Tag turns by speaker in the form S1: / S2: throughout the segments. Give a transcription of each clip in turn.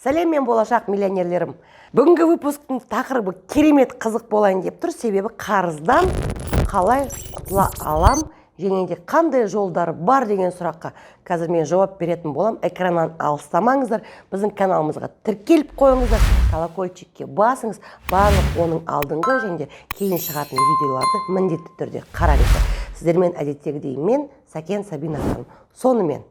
S1: Сәлем, мен болашақ миллионерлерім. Бүгінгі выпусктың тақырыбы керемет қызық болайын деп тұр, себебі қарыздан қалай құтыла алам және де қандай жолдары бар деген сұраққа қазір мен жауап беретін болам. Экраннан алыстамаңыздар, біздің каналымызға тіркеліп қойыңыздар, колокольчикке басыңыз, барлық оның алдыңғы және де кейін шығатын видеоларды міндетті түрде қараңыздар. Сіздермен әдеттегідей мен Сәкен Сабина ханым. Сонымен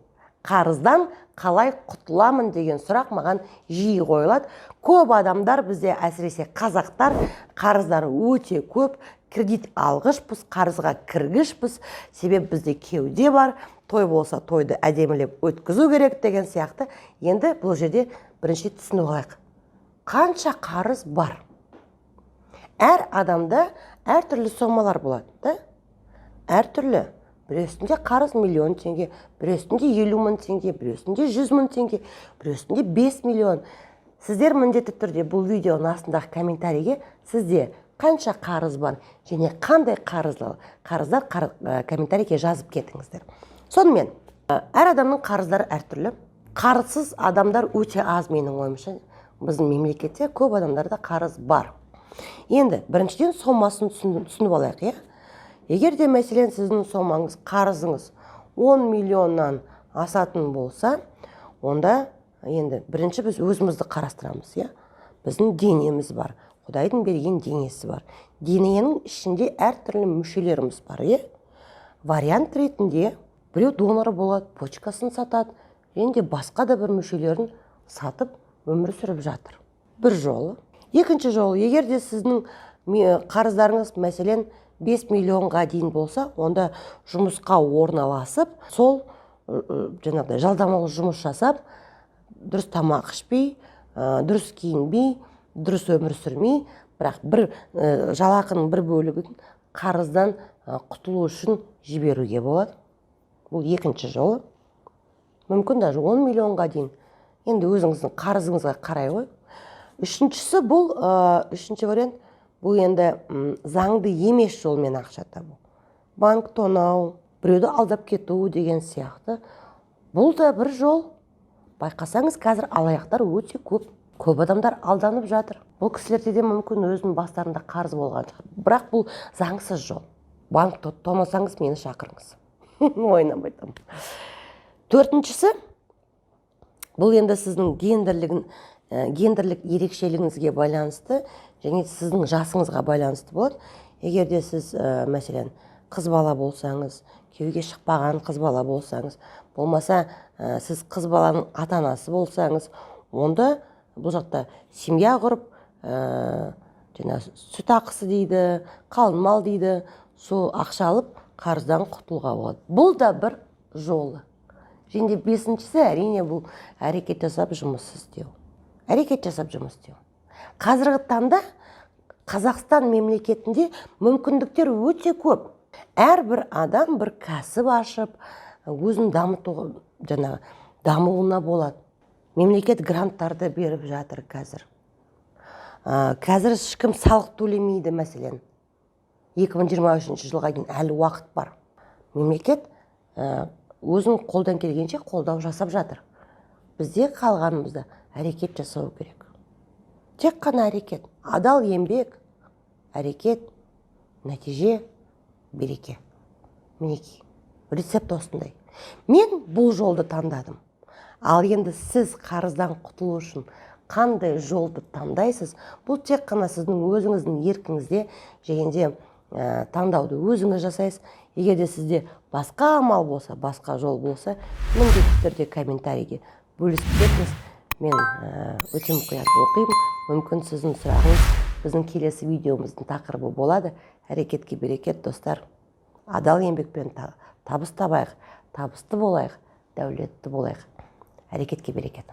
S1: қарыздан қалай құтыламын деген сұрақ маған жиі қойылады. Көп адамдар, бізде әсіресе қазақтар, қарыздары өте көп, кредит алғышпыз, қарызға кіргішпіз, себебі бізде кеуде бар, той болса тойды әдемілеп өткізу керек деген сияқты. Енді бұл жерде бірінші түсініп алайық. Қанша қарыз бар? Әр адамда әртүрлі сомалар болады, да? Әртүрлі. Біреусінде қарыз миллион теңге, біреусінде 50 мың теңге, біреусінде 100 мың теңге, біреусінде 5 миллион. Сіздер міндетті түрде бұл видеоның астындағы комментарийге сізде қанша қарыз бар және қандай қарыздар комментарийге жазып кетіңіздер. Сонымен, әр адамның қарыздары әртүрлі. Қарызсыз адамдар өте аз, менің ойымша. Біздің мемлекетте көп адамдарда қарыз бар. Енді біріншіден сомасын түсініп алайық, иә? Егер де мәселен сіздің сомаңыз, қарызыңыз 10 миллионнан асатын болса, онда енді бірінші біз өзімізді қарастырамыз, иә? Біздің денеміз бар, Құдайдың берген денесі бар. Дененің ішінде әртүрлі мүшелеріміз бар, иә? Вариант ретінде біреу доноры болады, почкасын сатады, және де басқа да бір мүшелерін сатып өмір сүріп жатыр. Бір жолы. Екінші жолы, егер де сіздің қарыздарыңыз мәселен 5 миллионға дейін болса, онда жұмысқа орналасып, сол жалдамалы жұмыс жасап, дұрыс тамақ ішпей, дұрыс киінбей, дұрыс өмір сүрмей, бірақ жалақының бір бөлігін қарыздан құтылу үшін жіберуге болады. Бұл екінші жолы. Мүмкін даже 10 миллионға дейін. Енді өзіңіздің қарызыңызға қарай ғой. Үшінші вариант, бұл енді заңды емес жолмен ақша табу. Банк тонау, біреуді алдап кету деген сияқты. Бұл да бір жол. Байқасаңыз, қазір алаяқтар өте көп. Көп адамдар алданып жатыр. Бұл кісілерде де мүмкін өзінің бастарында қарыз болған шығар. Бірақ бұл заңсыз жол. Банк тонасаңыз, мені шақырыңыз. Ойнап айтамын. Төртіншісі, бұл енді сіздің гендерлік ерекшелігіңізге байланысты және сіздің жасыңызға байланысты болады. Егер де сіз мәселен қыз бала болсаңыз, күйеуге шықпаған қыз бала болсаңыз, болмаса сіз қыз баланың ата-анасы болсаңыз, онда бұл жақта семья құрып, сүт ақысы дейді, қалың мал дейді, сол ақша алып қарыздан құтылуға болады. Бұл да бір жолы. Және бесіншісі, әрине, бұл әрекет жасап жұмыс істеу. Қазіргі таңда Қазақстан мемлекетінде мүмкіндіктер өте көп. Әрбір адам бір кәсіп ашып, өзін дамуына болады. Мемлекет гранттарды беріп жатыр қазір. Қазір ешкім салық төлемейді мәселен. 2023 жылға дейін әлі уақыт бар. Мемлекет өзін қолдан келгенше қолдау жасап жатыр. Бізде қалғанымызда әрекет жасау керек. Тек қана әрекет, адал еңбек, әрекет, нәтиже, береке. Мінекей, рецепт осындай. Мен бұл жолды таңдадым. Ал енді сіз қарыздан құтылу үшін қандай жолды таңдайсыз? Бұл тек қана сіздің өзіңіздің еркіңізде, және де таңдауды өзіңіз жасайсыз. Егер де сізде басқа амал болса, басқа жол болса, міндетті түрде комментарийге бөлісіп кетіңіз. Мен өте мұқият оқимын. Мүмкін сіздің сұрағыңыз біздің келесі видеомыздың тақырыбы болады. Әрекетке берекет, достар. Адал еңбекпен табыс табайық, табысты болайық, дәулетті болайық. Әрекетке берекет.